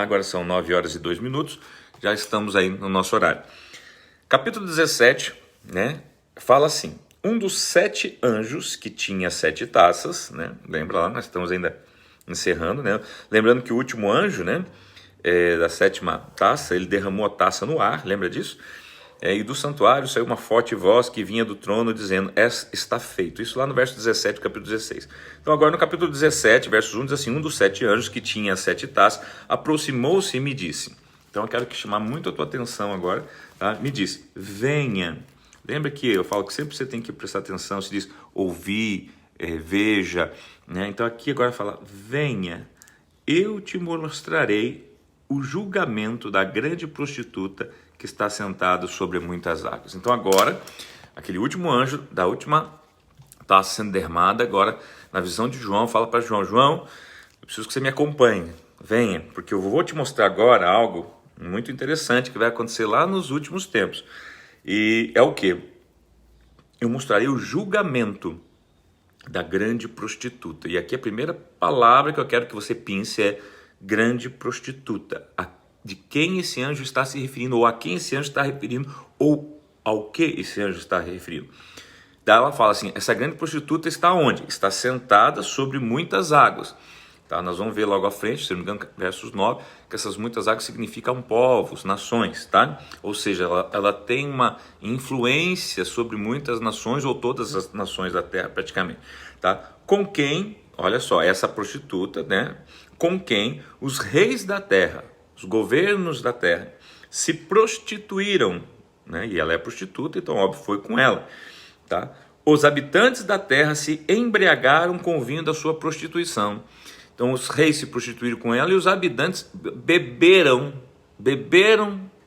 Agora são 9 horas e 2 minutos, já estamos aí no nosso horário. Capítulo 17, né, fala assim: um dos 7 anjos que tinha 7 taças, né, lembra lá, nós estamos ainda encerrando, né, lembrando que o último anjo, né, da 7ª taça, ele derramou a taça no ar, lembra disso? E do santuário saiu uma forte voz que vinha do trono dizendo: está feito. Isso lá no verso 17 do capítulo 16. Então agora no capítulo 17, versos 1, diz assim: um dos 7 anjos que tinha 7 taças aproximou-se e me disse. Então eu quero chamar muito a tua atenção agora, tá? Me disse: venha. Lembra que eu falo que sempre você tem que prestar atenção, se diz ouvir, veja, né? Então aqui agora fala: venha, eu te mostrarei o julgamento da grande prostituta que está sentado sobre muitas águas. Então agora, aquele último anjo da última taça sendo derramada, agora na visão de João, fala para João: João, eu preciso que você me acompanhe, venha, porque eu vou te mostrar agora algo muito interessante que vai acontecer lá nos últimos tempos. E é o quê? Eu mostrarei o julgamento da grande prostituta. E aqui a primeira palavra que eu quero que você pense é grande prostituta. De quem esse anjo está se referindo, ou a quem esse anjo está referindo, ou ao que esse anjo está referindo. Daí ela fala assim: essa grande prostituta está onde? Está sentada sobre muitas águas. Tá? Nós vamos ver logo à frente, se não me engano, versos 9, que essas muitas águas significam povos, nações, tá? Ou seja, ela tem uma influência sobre muitas nações, ou todas as nações da terra praticamente, tá? Com quem, olha só, essa prostituta, né? Com quem os reis da terra, os governos da terra, se prostituíram, né? E ela é prostituta, então óbvio foi com ela, tá? Os habitantes da terra se embriagaram com o vinho da sua prostituição. Então os reis se prostituíram com ela e os habitantes beberam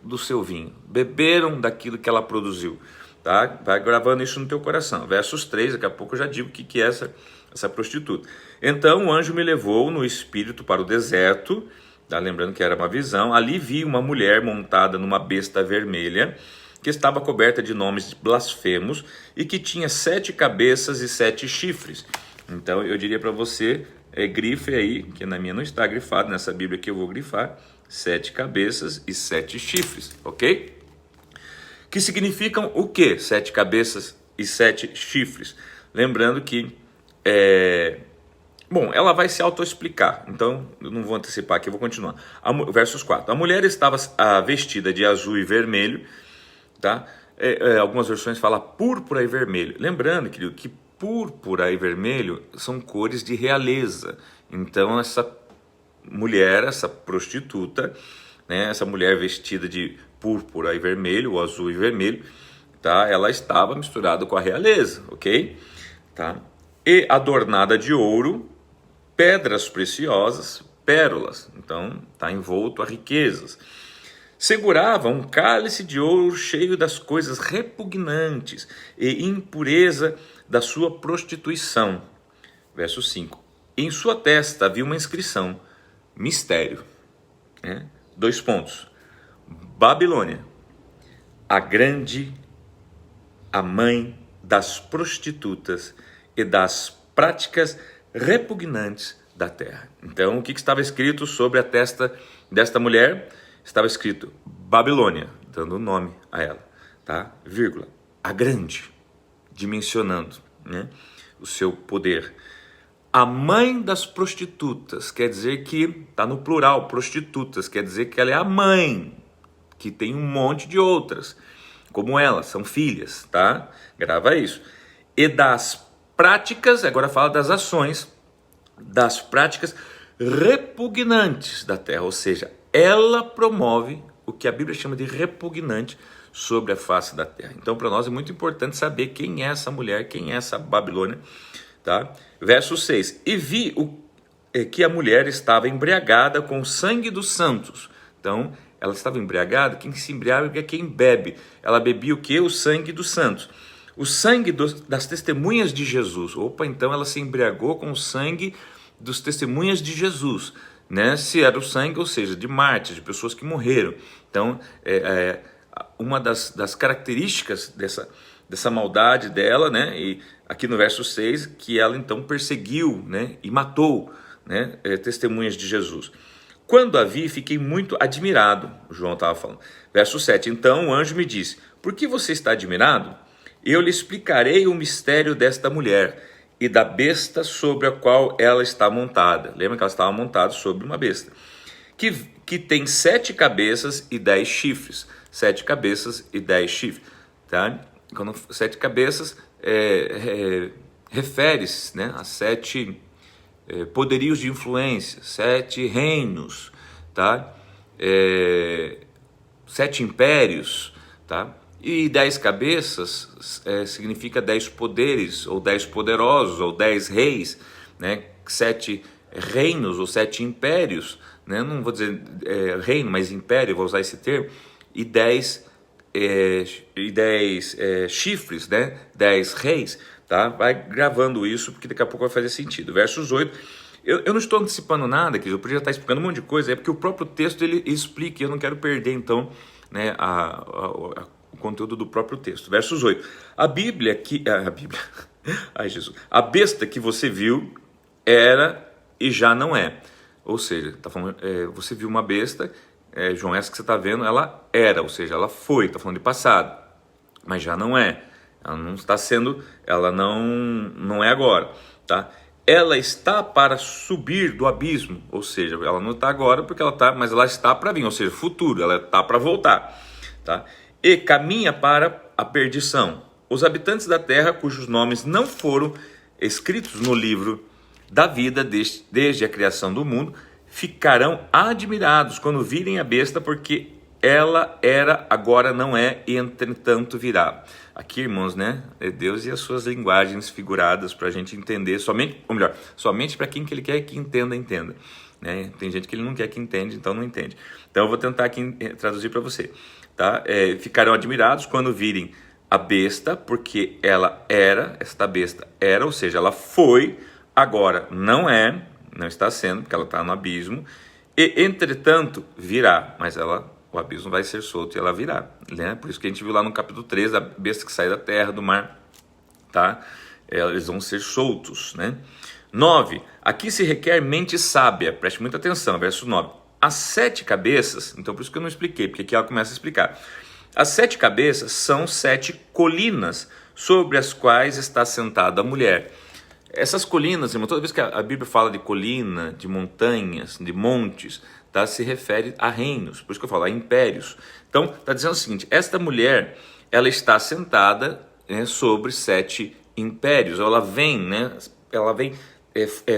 do seu vinho, beberam daquilo que ela produziu, tá? Vai gravando isso no teu coração. Versos 3, daqui a pouco eu já digo o que é essa prostituta. Então o anjo me levou no espírito para o deserto, tá? Lembrando que era uma visão. Ali vi uma mulher montada numa besta vermelha, que estava coberta de nomes blasfemos e que tinha 7 cabeças e 7 chifres. Então eu diria para você, grife aí, que na minha não está grifado, nessa Bíblia que eu vou grifar, 7 cabeças e 7 chifres, ok? Que significam o quê? 7 cabeças e 7 chifres. Lembrando que, bom, ela vai se autoexplicar, então eu não vou antecipar aqui, eu vou continuar. Versos 4. A mulher estava vestida de azul e vermelho, tá? Algumas versões falam púrpura e vermelho. Lembrando, querido, que púrpura e vermelho são cores de realeza. Então essa mulher, essa prostituta, né, essa mulher vestida de púrpura e vermelho, ou azul e vermelho, tá? Ela estava misturada com a realeza, ok? Tá? E adornada de ouro, pedras preciosas, pérolas. Então está envolto a riquezas. Segurava um cálice de ouro cheio das coisas repugnantes e impureza da sua prostituição. Verso 5. Em sua testa havia uma inscrição: mistério. 2 pontos. Babilônia, a grande, a mãe das prostitutas e das práticas repugnantes da terra. Então, o que estava escrito sobre a testa desta mulher? Estava escrito Babilônia, dando o nome a ela, tá? Vírgula, a grande, dimensionando, né, o seu poder. A mãe das prostitutas, quer dizer que está no plural, prostitutas, quer dizer que ela é a mãe, que tem um monte de outras, como ela, são filhas, tá? Grava isso. E das práticas, agora fala das ações, das práticas repugnantes da terra, ou seja, ela promove o que a Bíblia chama de repugnante sobre a face da terra. Então, para nós é muito importante saber quem é essa mulher, quem é essa Babilônia, tá? Verso 6. E vi que a mulher estava embriagada com o sangue dos santos. Então, ela estava embriagada, quem se embriaga é quem bebe. Ela bebia o quê? O sangue dos santos. O sangue das testemunhas de Jesus. Opa, então ela se embriagou com o sangue dos testemunhas de Jesus, né? Se era o sangue, ou seja, de mártires, de pessoas que morreram. Então, uma das características dessa maldade dela, né? E aqui no verso 6, que ela então perseguiu, né? E matou, né? Testemunhas de Jesus. Quando a vi, fiquei muito admirado. O João estava falando. Verso 7. Então o anjo me disse: por que você está admirado? Eu lhe explicarei o mistério desta mulher e da besta sobre a qual ela está montada. Lembra que ela estava montada sobre uma besta. Que tem 7 cabeças e 10 chifres. 7 cabeças e 10 chifres. Tá? Quando 7 cabeças refere-se, né, a 7 poderios de influência, 7 reinos, tá? 7 impérios, tá? E 10 cabeças significa 10 poderes, ou 10 poderosos, ou 10 reis, né? 7 reinos, ou 7 impérios, né? Não vou dizer reino, mas império, vou usar esse termo, e 10 chifres, né? 10 reis, tá? Vai gravando isso, porque daqui a pouco vai fazer sentido. Versos 8, eu não estou antecipando nada, eu podia estar explicando um monte de coisa, é porque o próprio texto ele explica, e eu não quero perder então, né, o conteúdo do próprio texto. Versos 8, a Bíblia, ai Jesus, a besta que você viu era e já não é. Ou seja, tá falando, você viu uma besta, João, essa que você está vendo, ela era, ou seja, ela foi, está falando de passado, mas já não é. Ela não está sendo, ela não é agora, tá? Ela está para subir do abismo, ou seja, ela não está agora porque ela está, mas ela está para vir, ou seja, futuro, ela está para voltar, tá? E caminha para a perdição. Os habitantes da terra, cujos nomes não foram escritos no livro da vida desde a criação do mundo, ficarão admirados quando virem a besta, porque ela era, agora não é, e entretanto virá. Aqui, irmãos, né? É Deus e as suas linguagens figuradas para a gente entender, somente, ou melhor, somente para quem que ele quer que entenda, entenda. Né? Tem gente que ele não quer que entende, então não entende. Então eu vou tentar aqui traduzir para você. Tá? Ficarão admirados quando virem a besta, porque ela era, esta besta era, ou seja, ela foi, agora não é, não está sendo, porque ela está no abismo, e entretanto virá, mas o abismo vai ser solto e ela virá, né? Por isso que a gente viu lá no capítulo 3, a besta que sai da terra, do mar, tá? Eles vão ser soltos, né? 9, aqui se requer mente sábia, preste muita atenção, verso 9. As 7 cabeças, então por isso que eu não expliquei, porque aqui ela começa a explicar. As 7 cabeças são 7 colinas sobre as quais está sentada a mulher. Essas colinas, irmão, toda vez que a Bíblia fala de colina, de montanhas, de montes, tá, se refere a reinos, por isso que eu falo, a impérios. Então, está dizendo o seguinte, esta mulher, ela está sentada, né, sobre 7 impérios, ela vem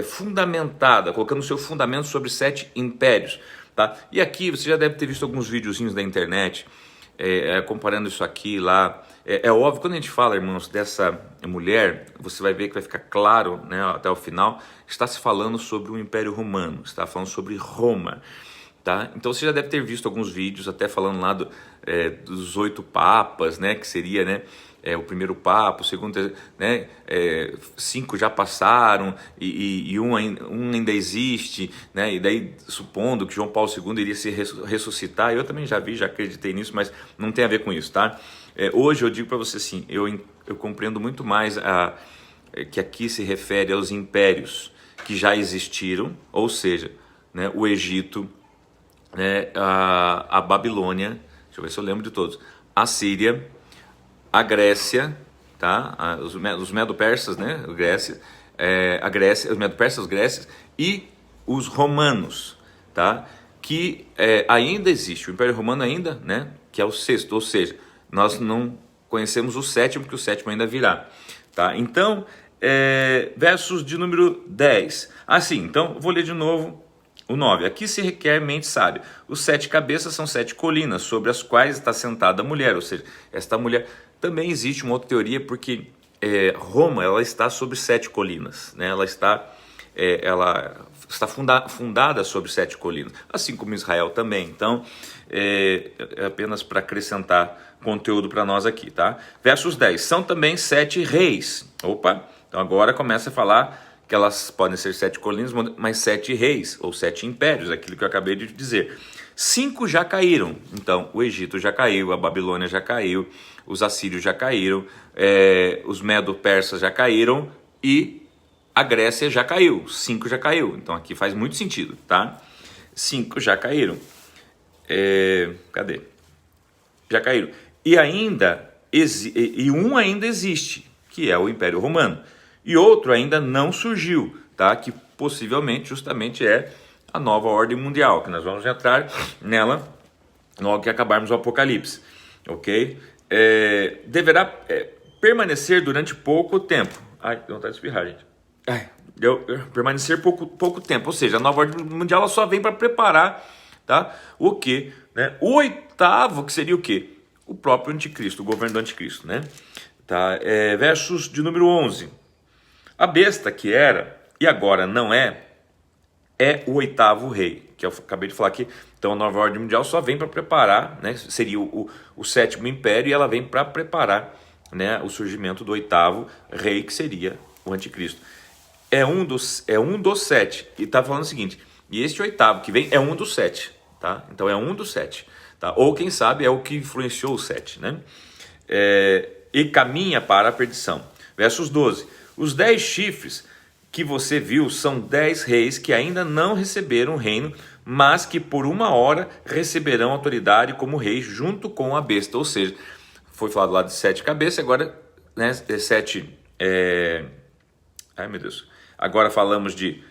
fundamentada, colocando o seu fundamento sobre 7 impérios. Tá? E aqui, você já deve ter visto alguns videozinhos da internet, comparando isso aqui lá. É óbvio, quando a gente fala, irmãos, dessa mulher, você vai ver que vai ficar claro, né, até o final, está se falando sobre o Império Romano, está falando sobre Roma, tá? Então você já deve ter visto alguns vídeos, até falando lá dos 8 papas, né, que seria, né, o primeiro papa, o segundo, né, 5 já passaram e um ainda existe, né, e daí supondo que João Paulo II iria se ressuscitar, eu também já acreditei nisso, mas não tem a ver com isso, tá? Hoje eu digo para você assim, eu compreendo muito mais que aqui se refere aos impérios que já existiram, ou seja, né, o Egito, né, a Babilônia, deixa eu ver se eu lembro de todos, a Síria, a Grécia, tá? Os Medo-Persas, né? A Grécia, os Medo-Persas, os Grécias e os romanos, tá? Que ainda existe, o Império Romano ainda, né? Que é o 6º, ou seja, nós não conhecemos o 7º, porque o 7º ainda virá, tá? Então, versos de número 10. Assim, então, vou ler de novo o 9. Aqui se requer mente sábia. Os 7 cabeças são 7 colinas, sobre as quais está sentada a mulher, ou seja, esta mulher. Também existe uma outra teoria, porque Roma, ela está sobre 7 colinas, né? Ela está fundada sobre 7 colinas, assim como Israel também. Então, é apenas para acrescentar conteúdo para nós aqui, tá? Versos 10, são também 7 reis. Opa, então agora começa a falar que elas podem ser 7 colinas, mas 7 reis, ou 7 impérios, aquilo que eu acabei de dizer. 5 já caíram, então o Egito já caiu, a Babilônia já caiu, os assírios já caíram, os medo-persas já caíram e a Grécia já caiu, 5 já caiu, então aqui faz muito sentido, tá? 5 já caíram. Cadê? Já caíram. E um ainda existe, que é o Império Romano. E outro ainda não surgiu, tá? Que possivelmente justamente é a nova ordem mundial, que nós vamos entrar nela logo que acabarmos o Apocalipse, ok? Deverá permanecer durante pouco tempo. Ai, deu vontade de espirrar, gente. Permanecer pouco tempo, ou seja, a nova ordem mundial ela só vem para preparar, tá? O quê? Né? O oitavo, que seria o quê? O próprio anticristo, o governo do anticristo, né? Tá? Versos de número 11. A besta que era e agora não é o oitavo rei, que eu acabei de falar aqui. Então a nova ordem mundial só vem para preparar, né? Seria o sétimo império, e ela vem para preparar, né, o surgimento do oitavo rei, que seria o anticristo. É um dos 7, e está falando o seguinte, e este oitavo que vem é um dos 7, tá? Então é um dos 7, tá? Ou quem sabe é o que influenciou o 7, né? E caminha para a perdição. Versos 12, os 10 chifres que você viu são 10 reis que ainda não receberam o reino, mas que por uma hora receberão autoridade como reis junto com a besta. Ou seja, foi falado lá de 7 cabeças, agora, né, 7... Ai, meu Deus. Agora falamos de...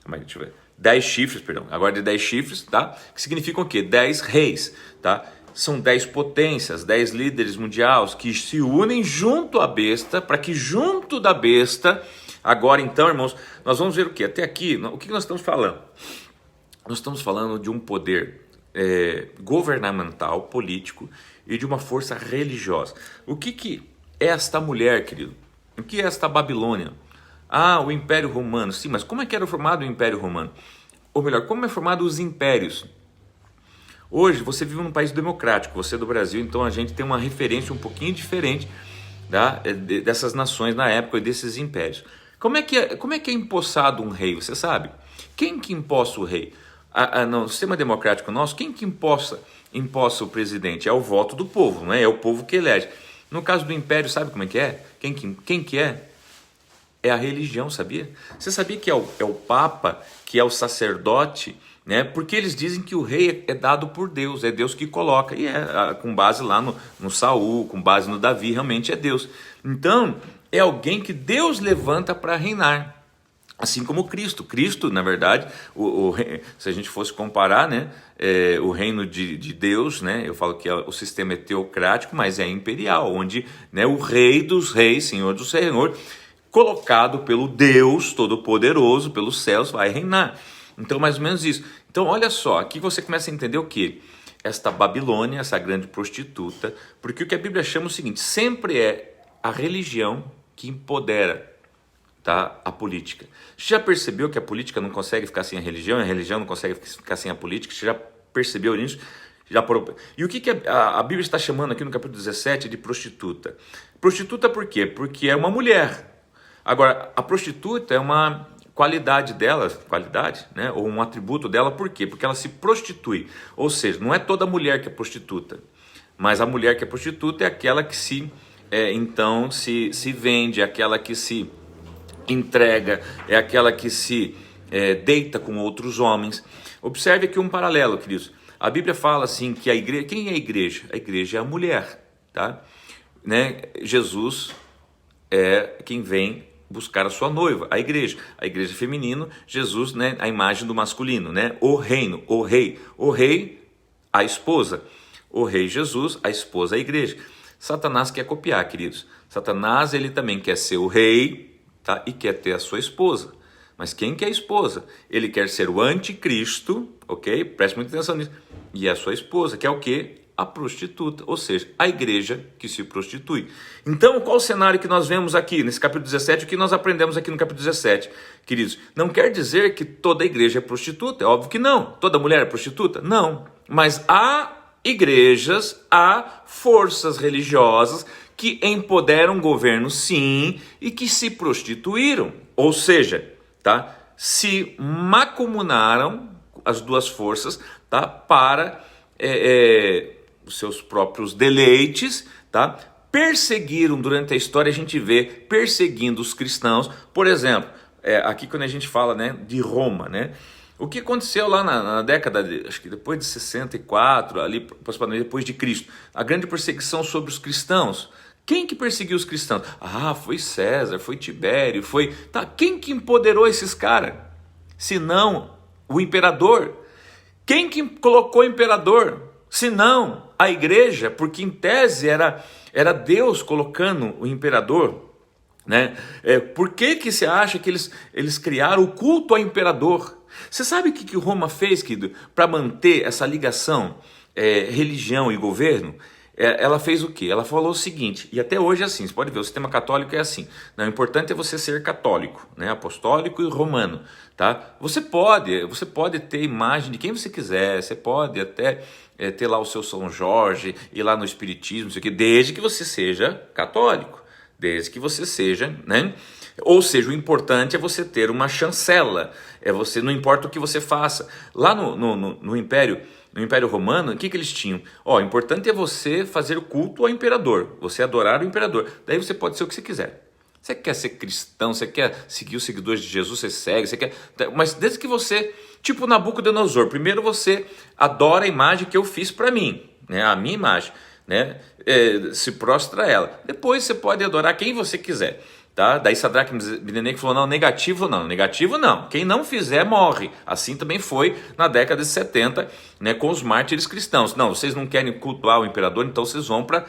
Deixa eu ver. 10 chifres, perdão. Agora de 10 chifres, tá? Que significam o quê? 10 reis, tá? São 10 potências, 10 líderes mundiais que se unem junto à besta, para que junto da besta... Agora então, irmãos, nós vamos ver o que? Até aqui, o que nós estamos falando? Nós estamos falando de um poder governamental, político e de uma força religiosa. O que é esta mulher, querido? O que é esta Babilônia? O Império Romano. Sim, mas como é que era formado o Império Romano? Ou melhor, como é formado os impérios? Hoje você vive num país democrático, você é do Brasil, então a gente tem uma referência um pouquinho diferente dessas nações na época e desses impérios. Como é que é empossado um rei, você sabe? Quem que empossa o rei? No sistema democrático nosso, quem que empossa o presidente? É o voto do povo, não é? É o povo que elege. No caso do império, sabe como é que é? Quem que é? É a religião, sabia? Você sabia que é o Papa, que é o sacerdote, né? Porque eles dizem que o rei é dado por Deus, é Deus que coloca, e com base lá no Saul, com base no Davi, realmente é Deus. Então, é alguém que Deus levanta para reinar, assim como Cristo. Cristo, na verdade, se a gente fosse comparar, né, o reino de Deus, né, eu falo que o sistema é teocrático, mas é imperial, onde, né, o rei dos reis, senhor dos senhores, colocado pelo Deus Todo-Poderoso, pelos céus, vai reinar. Então, mais ou menos isso. Então, olha só, aqui você começa a entender o que? Esta Babilônia, essa grande prostituta, porque o que a Bíblia chama é o seguinte, sempre é a religião que empodera, tá, a política. Você já percebeu que a política não consegue ficar sem a religião não consegue ficar sem a política? Você já percebeu isso? E o que a Bíblia está chamando aqui no capítulo 17 de prostituta? Prostituta por quê? Porque é uma mulher. Agora, a prostituta é uma qualidade dela, né, ou um atributo dela, por quê? Porque ela se prostitui, ou seja, não é toda mulher que é prostituta, mas a mulher que é prostituta é aquela que se vende, é aquela que se entrega, é aquela que se deita com outros homens. Observe aqui um paralelo, queridos. A Bíblia fala assim que a igreja, quem é a igreja? A igreja é a mulher, tá? Né? Jesus é quem vem buscar a sua noiva, a igreja feminino, Jesus, né, a imagem do masculino, né, o reino, o rei, a esposa, o rei Jesus, a esposa, a igreja. Satanás quer copiar, queridos. Satanás, ele também quer ser o rei, tá, e quer ter a sua esposa. Mas quem que é a esposa? Ele quer ser o anticristo, ok? Preste muita atenção nisso. E a sua esposa, que é o quê? A prostituta, ou seja, a igreja que se prostitui. Então, qual o cenário que nós vemos aqui nesse capítulo 17, o que nós aprendemos aqui no capítulo 17, queridos? Não quer dizer que toda igreja é prostituta, é óbvio que não. Toda mulher é prostituta? Não. Mas há igrejas, há forças religiosas que empoderam o governo, sim, e que se prostituíram, ou seja, tá? Se macumunaram as duas forças, tá? Para os seus próprios deleites, tá? Perseguiram durante a história, a gente vê perseguindo os cristãos. Por exemplo, aqui quando a gente fala, né, de Roma, né? O que aconteceu lá na década de, acho que depois de 64, ali aproximadamente depois de Cristo, a grande perseguição sobre os cristãos. Quem que perseguiu os cristãos? Ah, foi César, foi Tibério, foi... Tá, quem que empoderou esses caras? Se não o imperador. Quem que colocou o imperador? Se não a igreja, porque em tese era Deus colocando o imperador, né? Por que que você acha que eles criaram o culto ao imperador? Você sabe o que Roma fez, querido, para manter essa ligação religião e governo? Ela fez o quê? Ela falou o seguinte, e até hoje é assim, você pode ver, o sistema católico é assim, né? O importante é você ser católico, né? Apostólico e romano, tá? Você pode ter imagem de quem você quiser, você pode até ter lá o seu São Jorge, ir lá no espiritismo, não sei o quê, desde que você seja católico, desde que você seja, né? Ou seja, o importante é você ter uma chancela, não importa o que você faça. Lá no Império Romano, o que eles tinham? O importante é você fazer o culto ao imperador, você adorar o imperador. Daí você pode ser o que você quiser. Você quer ser cristão, você quer seguir os seguidores de Jesus, você segue, você quer... Mas desde que você, tipo Nabucodonosor, primeiro você adora a imagem que eu fiz para mim, né? A minha imagem, né? Se prostra a ela. Depois você pode adorar quem você quiser. Tá? Daí Sadraque e Abdenego falou, não, negativo não, quem não fizer morre. Assim também foi na década de 70, né, com os mártires cristãos. Não, vocês não querem cultuar o imperador, então vocês vão para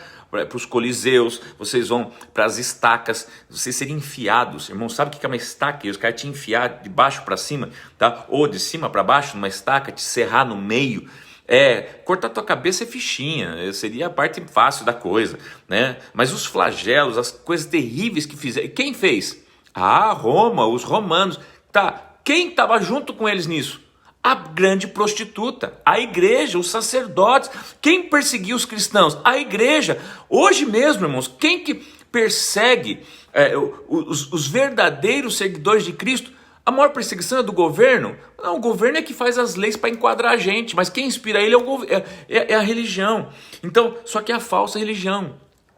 os coliseus, vocês vão para as estacas, vocês seriam enfiados. Irmão, sabe o que é uma estaca? E os caras te enfiar de baixo para cima, tá? Ou de cima para baixo, numa estaca, te serrar no meio. Cortar tua cabeça é fichinha, seria a parte fácil da coisa, né? Mas os flagelos, as coisas terríveis que fizeram, quem fez? Roma, os romanos, tá? Quem estava junto com eles nisso? A grande prostituta, a igreja, os sacerdotes. Quem perseguiu os cristãos? A igreja. Hoje mesmo, irmãos, quem que persegue os verdadeiros seguidores de Cristo? A maior perseguição é do governo? Não, o governo é que faz as leis para enquadrar a gente, mas quem inspira ele é a religião. Então, só que é a falsa religião,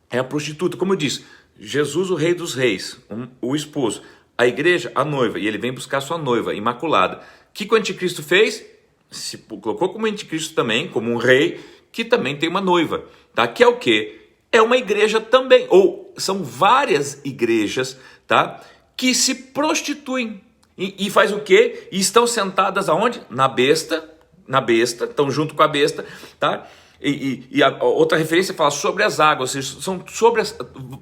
é a prostituta. Como eu disse, Jesus, o rei dos reis, o esposo, a igreja, a noiva, e ele vem buscar sua noiva imaculada. O que o anticristo fez? Se colocou como anticristo também, como um rei, que também tem uma noiva, tá? Que é o quê? É uma igreja também, ou são várias igrejas, tá? Que se prostituem. E faz o quê? E estão sentadas aonde? Na besta, estão junto com a besta, tá? E a outra referência fala sobre as águas, ou seja, são sobre as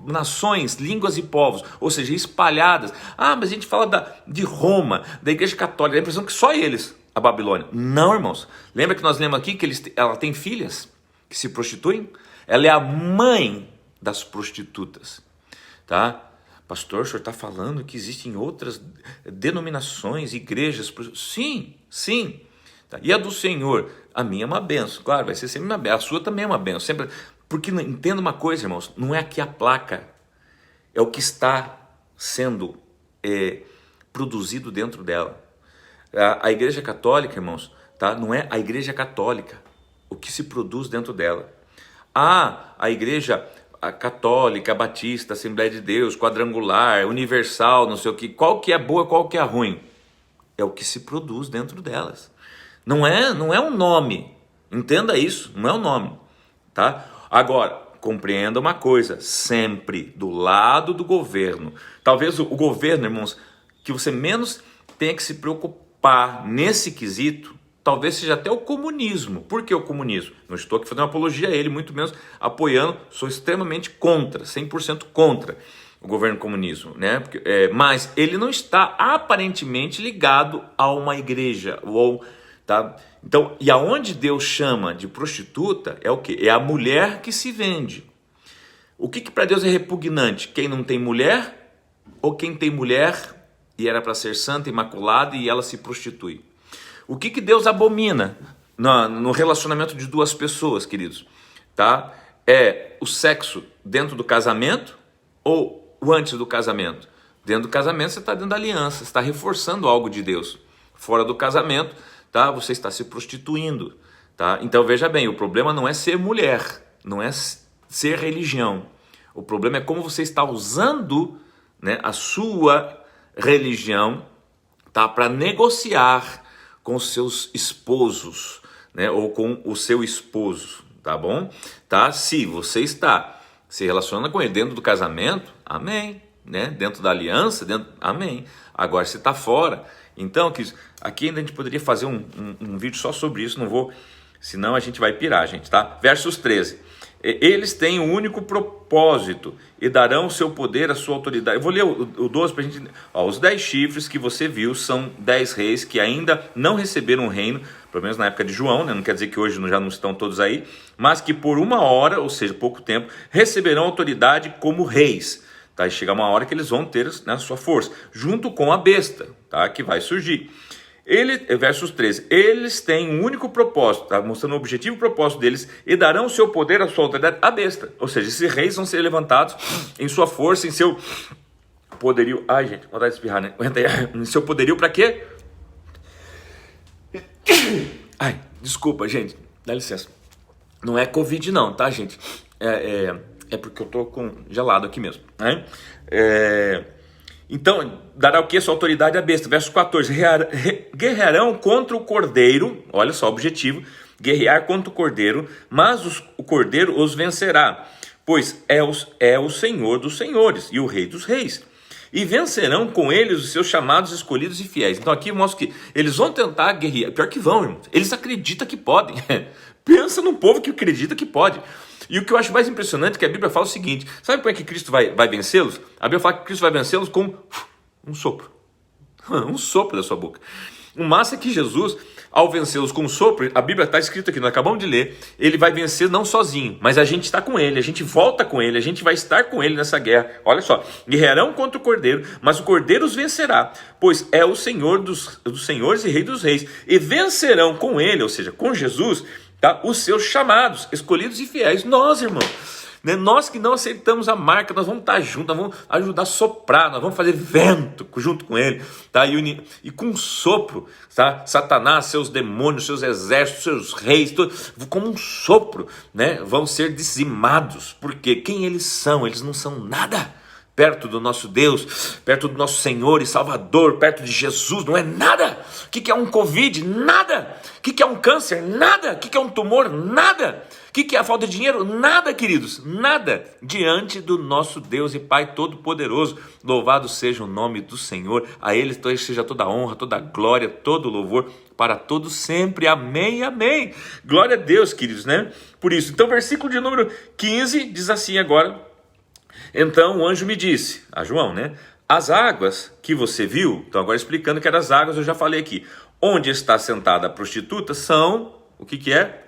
nações, línguas e povos, ou seja, espalhadas. Mas a gente fala de Roma, da igreja católica, dá a impressão que só eles, a Babilônia. Não, irmãos. Lembra que nós lemos aqui que ela tem filhas que se prostituem? Ela é a mãe das prostitutas, tá? Pastor, o senhor está falando que existem outras denominações, igrejas? Sim. Tá. E a do Senhor? A minha é uma benção. Claro, vai ser sempre uma benção. A sua também é uma benção. Sempre... Porque entenda uma coisa, irmãos, não é aqui a placa, é o que está sendo produzido dentro dela. A igreja católica, irmãos, tá? Não é a igreja católica, o que se produz dentro dela. A igreja... a católica, a batista, a Assembleia de Deus, quadrangular, universal, não sei o que, qual que é boa, qual que é ruim? É o que se produz dentro delas. Não é um nome, entenda isso, não é um nome, tá? Agora, compreenda uma coisa, sempre do lado do governo. Talvez o governo, irmãos, que você menos tenha que se preocupar nesse quesito, talvez seja até o comunismo. Por que o comunismo? Não estou aqui fazendo uma apologia a ele, muito menos apoiando, sou extremamente contra, 100% contra o governo comunismo, né? Mas ele não está aparentemente ligado a uma igreja, tá? Então, e aonde Deus chama de prostituta é o quê? É a mulher que se vende. O que para Deus é repugnante? Quem não tem mulher ou quem tem mulher e era para ser santa, imaculada e ela se prostitui? O que Deus abomina no relacionamento de duas pessoas, queridos? Tá? É o sexo dentro do casamento ou o antes do casamento? Dentro do casamento você está dentro da aliança, você está reforçando algo de Deus. Fora do casamento, tá? Você está se prostituindo. Tá? Então veja bem, o problema não é ser mulher, não é ser religião. O problema é como você está usando, né, a sua religião, tá, para negociar com os seus esposos, né? Ou com o seu esposo, tá bom? Tá? Se você está se relaciona com ele dentro do casamento, amém, né? Dentro da aliança, amém. Agora, se está fora, então, aqui ainda a gente poderia fazer um vídeo só sobre isso, não vou, senão a gente vai pirar, gente, tá? Versos 13. Eles têm um único propósito e darão o seu poder, a sua autoridade. Eu vou ler o 12 para a gente... os 10 chifres que você viu são 10 reis que ainda não receberam o reino, pelo menos na época de João, né? Não quer dizer que hoje já não estão todos aí, mas que por uma hora, ou seja, pouco tempo, receberão autoridade como reis. Tá? E chega uma hora que eles vão ter, né, sua força, junto com a besta, tá? Que vai surgir. Versos 13, eles têm um único propósito, tá? Mostrando o objetivo e o propósito deles, e darão o seu poder, a sua autoridade à besta. Ou seja, esses reis vão ser levantados em sua força, em seu poderio. Ai, gente, vontade de espirrar, né? Em seu poderio para quê? Ai, desculpa, gente, dá licença. Não é Covid não, tá, gente? É porque eu tô com gelado aqui mesmo, né? Então, dará o que? Sua autoridade à besta. Verso 14, guerrearão contra o cordeiro, olha só o objetivo, guerrear contra o cordeiro, mas o cordeiro os vencerá, pois é o Senhor dos senhores e o Rei dos reis. E vencerão com eles os seus chamados, escolhidos e fiéis. Então aqui mostra que eles vão tentar guerrear, pior que vão, irmãos, eles acreditam que podem. Pensa num povo que acredita que pode. E o que eu acho mais impressionante é que a Bíblia fala o seguinte: sabe como é que Cristo vai vencê-los? A Bíblia fala que Cristo vai vencê-los com um sopro. Um sopro da sua boca. O massa é que Jesus, ao vencê-los com um sopro, a Bíblia está escrito aqui, nós acabamos de ler, ele vai vencer não sozinho, mas a gente está com ele, a gente volta com ele, a gente vai estar com ele nessa guerra. Olha só, guerrearão contra o cordeiro, mas o cordeiro os vencerá, pois é o Senhor dos senhores e Rei dos reis, e vencerão com ele, ou seja, com Jesus, tá? Os seus chamados, escolhidos e fiéis. Nós, irmãos, né? Nós que não aceitamos a marca, nós vamos estar juntos, nós vamos ajudar a soprar, nós vamos fazer vento junto com ele, tá? E com um sopro, tá? Satanás, seus demônios, seus exércitos, seus reis, como um sopro, né? Vão ser dizimados, porque quem eles são? Eles não são nada perto do nosso Deus, perto do nosso Senhor e Salvador, perto de Jesus, não é nada. O que é um Covid? Nada. O que é um câncer? Nada. O que é um tumor? Nada. O que é a falta de dinheiro? Nada, queridos, nada, diante do nosso Deus e Pai Todo-Poderoso. Louvado seja o nome do Senhor, a Ele seja toda a honra, toda a glória, todo o louvor, para todos sempre, amém, amém. Glória a Deus, queridos, né? Por isso, então, versículo de número 15, diz assim agora: então o anjo me disse, a João, né? As águas que você viu, então agora explicando que eram as águas, eu já falei aqui, onde está sentada a prostituta, são, o que é?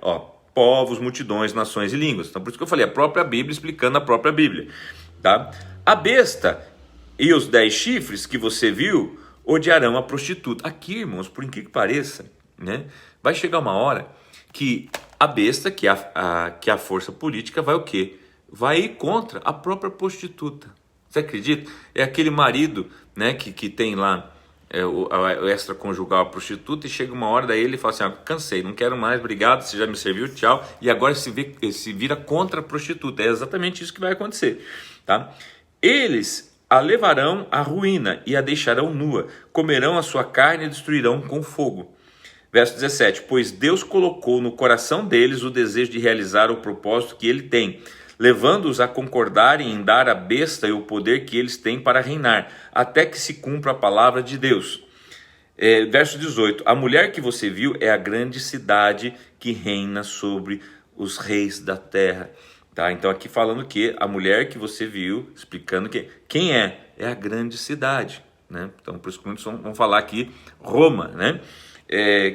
Povos, multidões, nações e línguas. Então por isso que eu falei, a própria Bíblia explicando a própria Bíblia, tá? A besta e os 10 chifres que você viu odiarão a prostituta. Aqui, irmãos, por incrível que pareça, né? Vai chegar uma hora que a besta, que é a força política, vai o quê? Vai ir contra a própria prostituta. Você acredita? É aquele marido, né, que tem lá o extraconjugal, a prostituta, e chega uma hora daí ele fala assim: cansei, não quero mais, obrigado, você já me serviu, tchau, e agora se vira contra a prostituta. É exatamente isso que vai acontecer, tá? Eles a levarão à ruína e a deixarão nua, comerão a sua carne e destruirão com fogo. Verso 17, pois Deus colocou no coração deles o desejo de realizar o propósito que ele tem, levando-os a concordarem em dar à besta e o poder que eles têm para reinar, até que se cumpra a palavra de Deus. Verso 18, a mulher que você viu é a grande cidade que reina sobre os reis da terra. Tá? Então aqui falando que a mulher que você viu, explicando que quem é a grande cidade, né? Então por isso que muitos vão falar aqui Roma, né?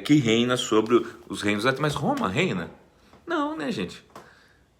Que reina sobre os reinos da terra. Mas Roma reina? Não, né, gente?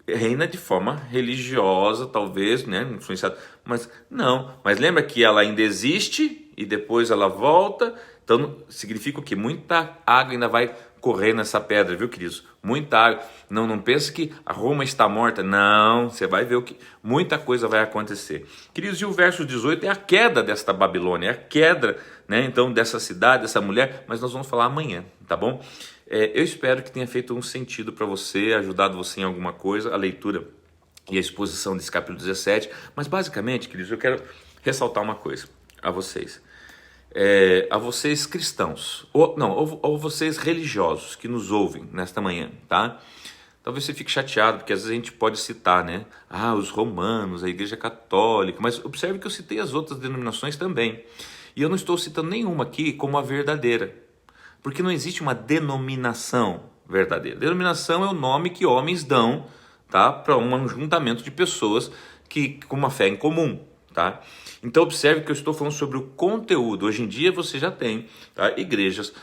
Reina de forma religiosa, talvez, né, influenciada, mas não. Mas lembra que ela ainda existe e depois ela volta. Então significa o quê? Muita água ainda vai correr nessa pedra, viu, queridos? Muita água. Não pense que a Roma está morta. Não, você vai ver muita coisa vai acontecer. Queridos, e o verso 18 é a queda desta Babilônia, é a queda, né, então, dessa cidade, dessa mulher, mas nós vamos falar amanhã, tá bom? Eu espero que tenha feito um sentido para você, ajudado você em alguma coisa, a leitura e a exposição desse capítulo 17. Mas basicamente, queridos, eu quero ressaltar uma coisa a vocês. a vocês cristãos, ou vocês religiosos que nos ouvem nesta manhã, tá? Talvez você fique chateado, porque às vezes a gente pode citar, né? Os romanos, a Igreja Católica, mas observe que eu citei as outras denominações também. E eu não estou citando nenhuma aqui como a verdadeira, porque não existe uma denominação verdadeira. Denominação é o nome que homens dão, tá, para um ajuntamento de pessoas com uma fé em comum, tá? Então observe que eu estou falando sobre o conteúdo. Hoje em dia você já tem, tá, igrejas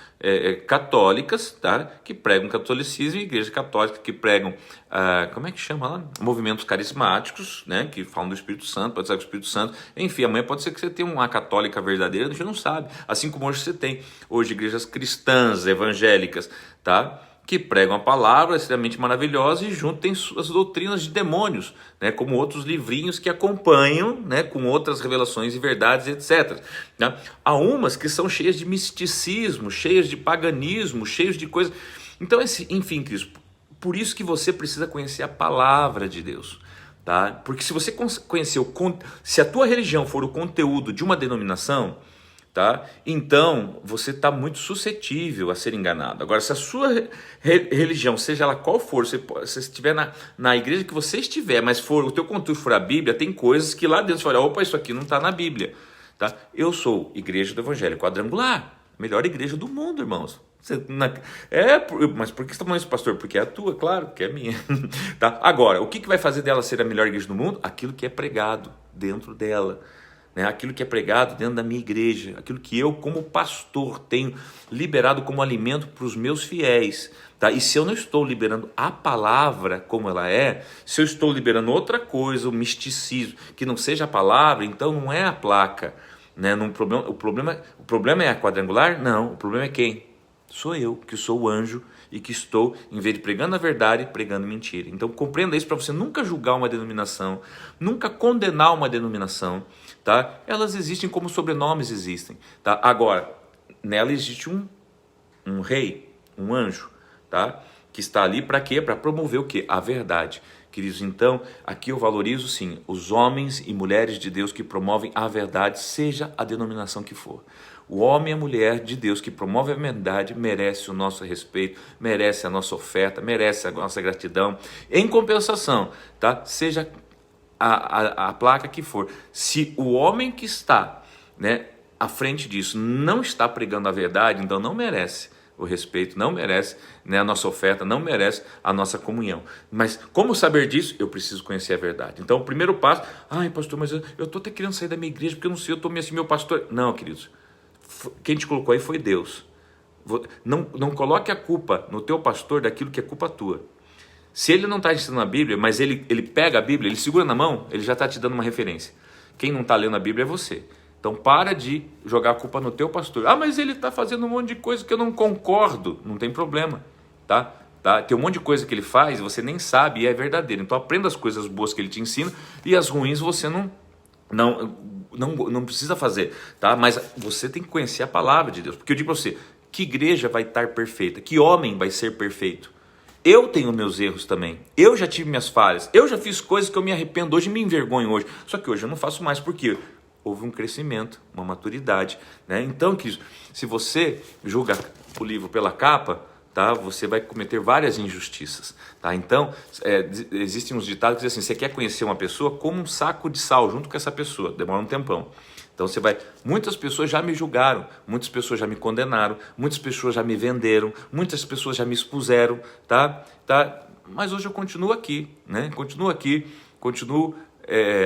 católicas, tá, que pregam catolicismo, e igrejas católicas que pregam, como é que chama lá? Movimentos carismáticos, né, que falam do Espírito Santo, pode ser do Espírito Santo. Enfim, amanhã pode ser que você tenha uma católica verdadeira, a gente não sabe. Assim como hoje você tem igrejas cristãs, evangélicas, tá, que pregam a palavra extremamente maravilhosa e junto tem suas doutrinas de demônios, né, como outros livrinhos que acompanham, né, com outras revelações e verdades, etc. Né? Há umas que são cheias de misticismo, cheias de paganismo, cheias de coisas. Então, enfim, Cristo, por isso que você precisa conhecer a palavra de Deus. Tá? Porque se você conhecer se a tua religião for o conteúdo de uma denominação, tá? Então você está muito suscetível a ser enganado. Agora, se a sua religião, seja ela qual for, se estiver na igreja que você estiver, mas o teu conteúdo for a Bíblia, tem coisas que lá dentro você fala, opa, isso aqui não está na Bíblia. Tá? Eu sou Igreja do Evangelho Quadrangular, melhor igreja do mundo, irmãos. Mas por que você está falando isso, pastor? Porque é a tua, claro, porque é a minha. Tá? Agora, o que vai fazer dela ser a melhor igreja do mundo? Aquilo que é pregado dentro dela. Né, aquilo que é pregado dentro da minha igreja, aquilo que eu como pastor tenho liberado como alimento para os meus fiéis, tá? E se eu não estou liberando a palavra como ela é, se eu estou liberando outra coisa, o misticismo, que não seja a palavra, então não é a placa, né? O problema é a quadrangular? Não, o problema é quem? Sou eu, que sou o anjo e que estou, em vez de pregando a verdade, pregando mentira. Então compreenda isso para você nunca julgar uma denominação, nunca condenar uma denominação, tá? Elas existem como sobrenomes existem, tá? Agora, nela existe um rei, um anjo, tá? Que está ali para quê? Para promover o quê? A verdade. Queridos, então, aqui eu valorizo sim os homens e mulheres de Deus que promovem a verdade, seja a denominação que for. O homem e a mulher de Deus que promove a verdade merece o nosso respeito, merece a nossa oferta, merece a nossa gratidão. Em compensação, tá? Seja a placa que for, se o homem que está, né, à frente disso não está pregando a verdade, então não merece o respeito, não merece, né, a nossa oferta, não merece a nossa comunhão. Mas como saber disso? Eu preciso conhecer a verdade. Então o primeiro passo, pastor, mas eu estou até querendo sair da minha igreja porque eu não sei, eu estou assim, meu pastor... Não, queridos, quem te colocou aí foi Deus. Não coloque a culpa no teu pastor daquilo que é culpa tua. Se ele não está ensinando a Bíblia, mas ele pega a Bíblia, ele segura na mão, ele já está te dando uma referência. Quem não está lendo a Bíblia é você. Então para de jogar a culpa no teu pastor. Mas ele está fazendo um monte de coisa que eu não concordo. Não tem problema, tá? Tem um monte de coisa que ele faz e você nem sabe e é verdadeiro. Então aprenda as coisas boas que ele te ensina e as ruins você não precisa fazer, tá? Mas você tem que conhecer a palavra de Deus. Porque eu digo para você, que igreja vai estar perfeita? Que homem vai ser perfeito? Eu tenho meus erros também, eu já tive minhas falhas, eu já fiz coisas que eu me arrependo hoje, me envergonho hoje, só que hoje eu não faço mais, porque houve um crescimento, uma maturidade, né? Então, se você julga o livro pela capa, tá? Você vai cometer várias injustiças, tá? Então, existem uns ditados que dizem assim, você quer conhecer uma pessoa, como um saco de sal junto com essa pessoa, demora um tempão. Então muitas pessoas já me julgaram, muitas pessoas já me condenaram, muitas pessoas já me venderam, muitas pessoas já me expuseram, tá? Mas hoje eu continuo aqui, né? Continuo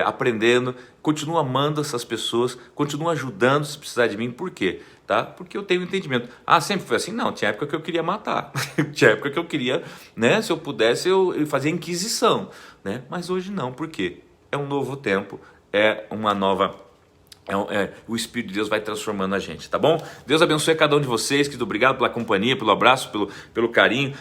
aprendendo, continuo amando essas pessoas, continuo ajudando se precisar de mim. Por quê? Tá? Porque eu tenho entendimento. Sempre foi assim? Não, tinha época que eu queria matar, tinha época que eu queria, né? Se eu pudesse eu fazia inquisição, né? Mas hoje não, por quê? É um novo tempo, é uma nova... o Espírito de Deus vai transformando a gente, tá bom? Deus abençoe cada um de vocês, querido, obrigado pela companhia, pelo abraço, pelo carinho.